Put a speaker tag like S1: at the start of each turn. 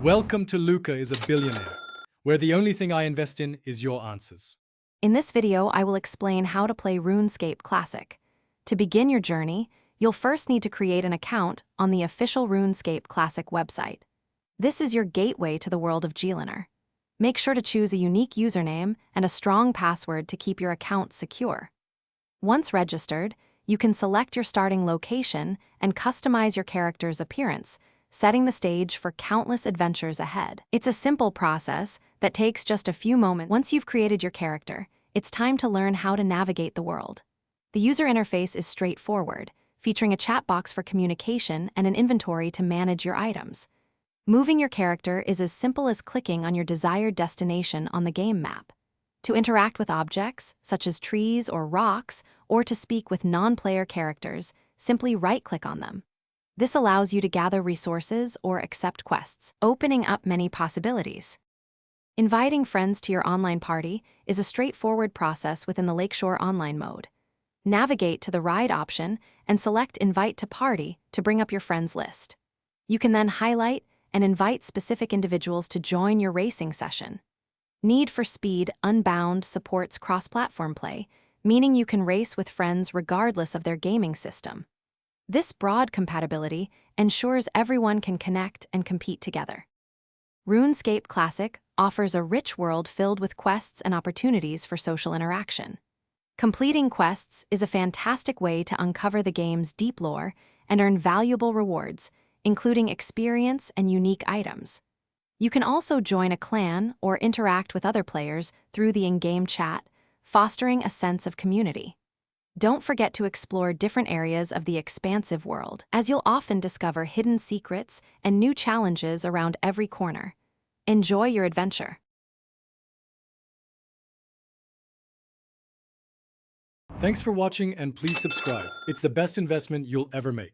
S1: Welcome to Luca is a Billionaire, where the only thing I invest in is your answers.
S2: In this video, I will explain how to play RuneScape Classic. To begin your journey, you'll first need to create an account on the official RuneScape Classic website. This is your gateway to the world of Gleaner. Make sure to choose a unique username and a strong password to keep your account secure. Once registered, you can select your starting location and customize your character's appearance, setting the stage for countless adventures ahead. It's a simple process that takes just a few moments. Once you've created your character, it's time to learn how to navigate the world. The user interface is straightforward, featuring a chat box for communication and an inventory to manage your items. Moving your character is as simple as clicking on your desired destination on the game map. To interact with objects, such as trees or rocks, or to speak with non-player characters, simply right-click on them. This allows you to gather resources or accept quests, opening up many possibilities. Inviting friends to your online party is a straightforward process within the Lakeshore Online mode. Navigate to the Ride option and select Invite to Party to bring up your friends list. You can then highlight and invite specific individuals to join your racing session. Need for Speed Unbound supports cross-platform play, meaning you can race with friends regardless of their gaming system. This broad compatibility ensures everyone can connect and compete together. RuneScape Classic offers a rich world filled with quests and opportunities for social interaction. Completing quests is a fantastic way to uncover the game's deep lore and earn valuable rewards, including experience and unique items. You can also join a clan or interact with other players through the in-game chat, fostering a sense of community. Don't forget to explore different areas of the expansive world, as you'll often discover hidden secrets and new challenges around every corner. Enjoy your adventure.
S1: Thanks for watching and please subscribe. It's the best investment you'll ever make.